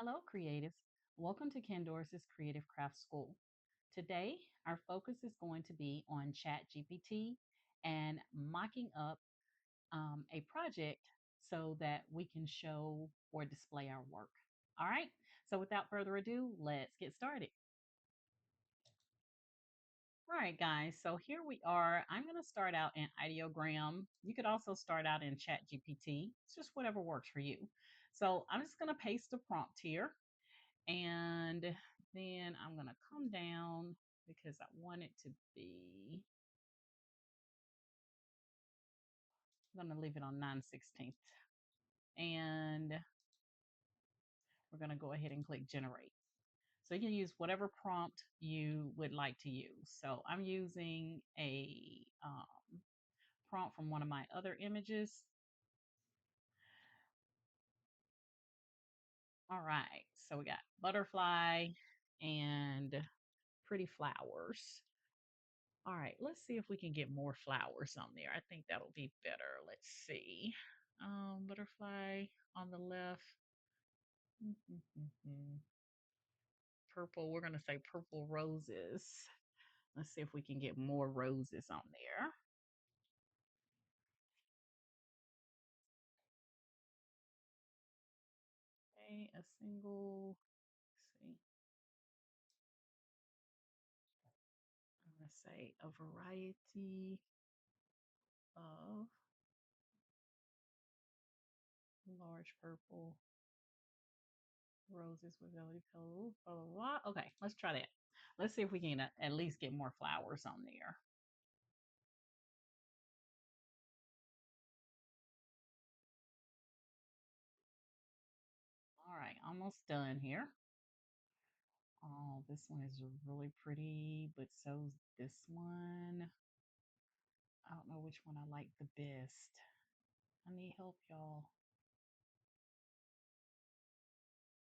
Hello, creatives. Welcome to Doris's Creative Craft School. Today, our focus is going to be on ChatGPT and mocking up a project so that we can show or display our work. All right, so without further ado, let's get started. All right, guys, so here we are. I'm going to start out in IDEOGRAM. You could also start out in ChatGPT. It's just whatever works for you. So I'm just going to paste the prompt here. And then I'm going to come down because I want it to be, I'm going to leave it on 9/16. And we're going to go ahead and click generate. So you can use whatever prompt you would like to use. So I'm using a prompt from one of my other images. All right, so we got butterfly and pretty flowers. All right, let's see if we can get more flowers on there. I think that'll be better. Let's see. Butterfly on the left. Purple, we're going to say purple roses. Let's see if we can get more roses on there. Okay, a single, let's see. I'm going to say a variety of large purple roses with velvety petals, blah, blah, blah. Okay, let's try that. Let's see if we can at least get more flowers on there. All right, almost done here. Oh, this one is really pretty, but so's this one. I don't know which one I like the best. I need help, y'all.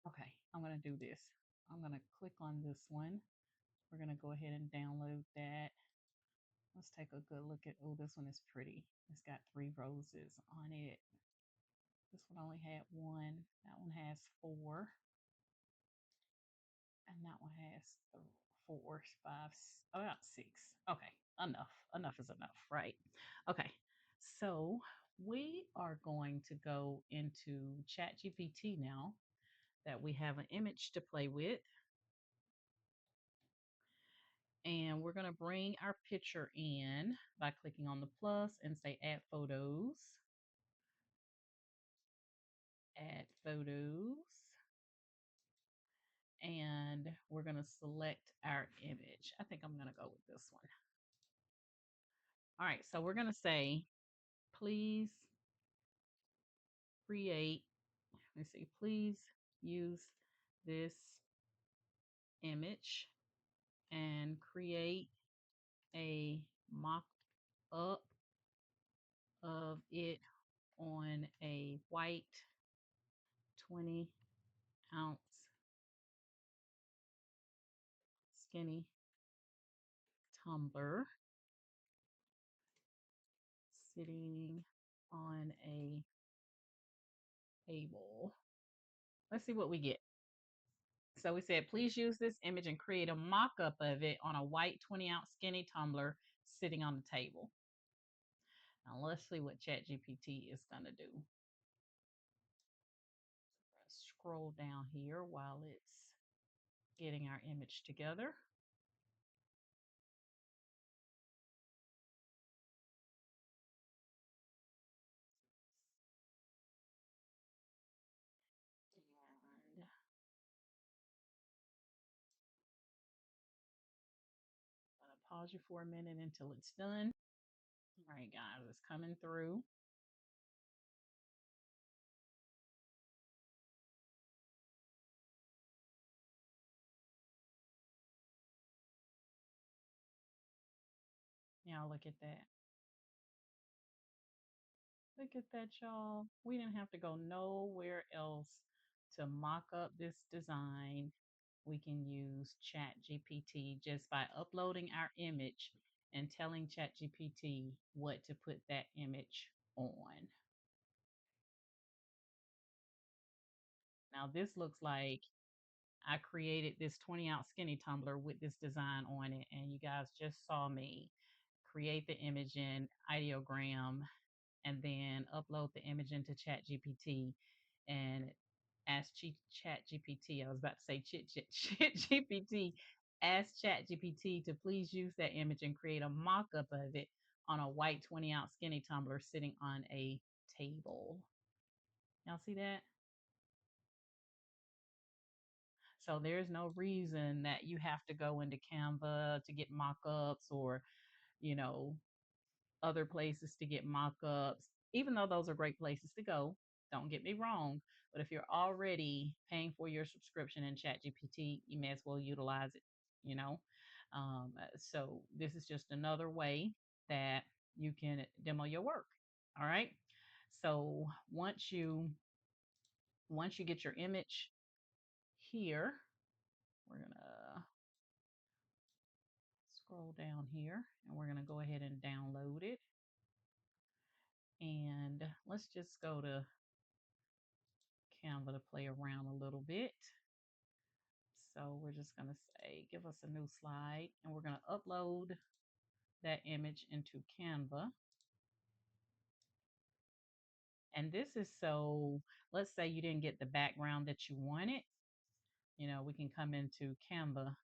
Okay, I'm going to do this. I'm going to click on this one. We're going to go ahead and download that. Let's take a good look at, oh, this one is pretty. It's got 3 roses on it. This one only had 1. That one has 4. And that one has 4, 5, about 6. Okay, enough. Enough is enough, right? Okay, so we are going to go into ChatGPT now that we have an image to play with. And we're going to bring our picture in by clicking on the plus and say add photos. Add photos. And we're going to select our image. I think I'm going to go with this one. All right, so we're going to say, please create, let's see, please use this image and create a mock up of it on a white 20-ounce skinny tumbler sitting on a table. Let's see what we get. So we said, please use this image and create a mock-up of it on a white 20-ounce skinny tumbler sitting on the table. Now let's see what ChatGPT is going to do. Scroll down here while it's getting our image together. And I'm going to pause you for a minute until it's done. All right, guys, it's coming through. Now look at that. Look at that, y'all. We didn't have to go nowhere else to mock up this design. We can use ChatGPT just by uploading our image and telling ChatGPT what to put that image on. Now this looks like I created this 20-ounce skinny tumbler with this design on it, and you guys just saw me create the image in IDEOGRAM and then upload the image into ChatGPT and ask ChatGPT. I was about to say ChatGPT. Ask ChatGPT to please use that image and create a mock-up of it on a white 20-ounce skinny tumbler sitting on a table. Y'all see that? So there's no reason that you have to go into Canva to get mock-ups or, you know, other places to get mock-ups, even though those are great places to go. Don't get me wrong. But if you're already paying for your subscription in ChatGPT, you may as well utilize it, you know. So this is just another way that you can demo your work. All right. So once you get your image here, we're gonna scroll down here and we're gonna go ahead and download it. And let's just go to Canva to play around a little bit. So we're just going to say, give us a new slide, and we're going to upload that image into Canva. And this is so, let's say you didn't get the background that you wanted, we can come into Canva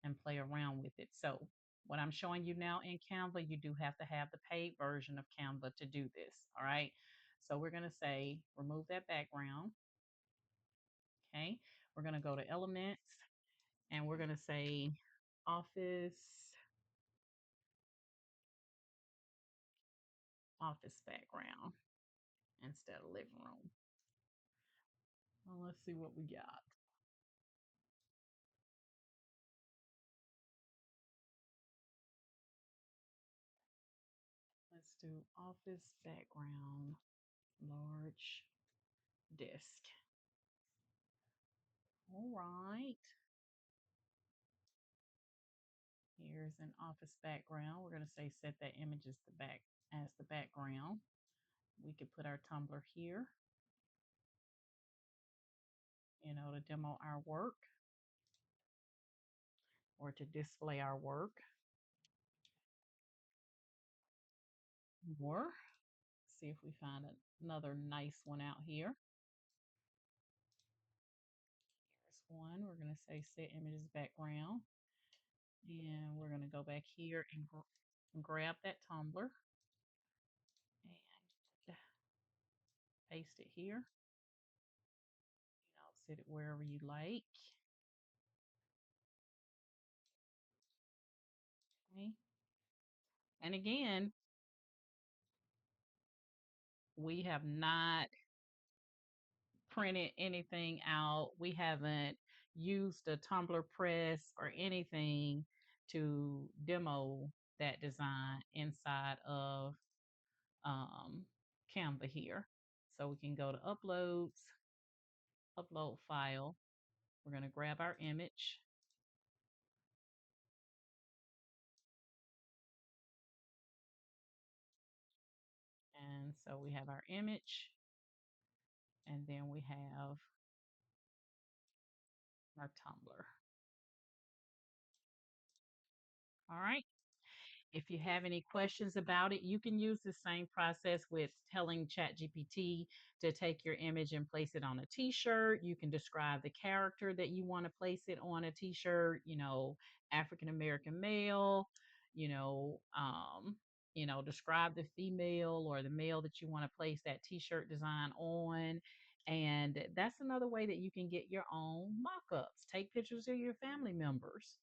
and play around with it. So what I'm showing you now in Canva, you do have to have the paid version of Canva to do this. All right. So we're going to say, remove that background. Okay. We're going to go to elements and we're going to say office background instead of living room. Well, let's see what we got. Let's do office background, large disk. All right. Here's an office background. We're going to say set that image as the background. We could put our tumbler here, to demo our work or to display our work. Or see if we find another nice one out here. Here's one. We're going to say set images background. And we're going to go back here and grab that tumbler and paste it here. Sit it wherever you like. Okay. And again, we have not printed anything out. We haven't used a tumbler press or anything to demo that design inside of Canva here. So we can go to uploads, upload file. We're going to grab our image. And so we have our image, and then we have our tumbler. All right. If you have any questions about it, you can use the same process with telling ChatGPT to take your image and place it on a t-shirt. You can describe the character that you want to place it on a t-shirt, African American male, you know, um, describe the female or the male that you want to place that t-shirt design on. And that's another way that you can get your own mock-ups. Take pictures of your family members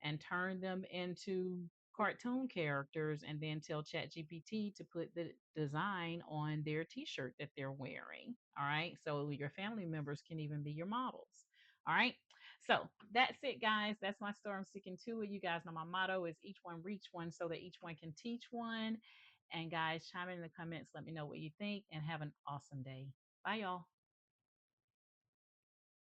and turn them into cartoon characters and then tell ChatGPT to put the design on their t-shirt that they're wearing. All right. So your family members can even be your models. All right. So that's it, guys. That's my story. I'm sticking to it. You guys know my motto is each one reach one so that each one can teach one. And guys, chime in the comments. Let me know what you think and have an awesome day. Bye, y'all.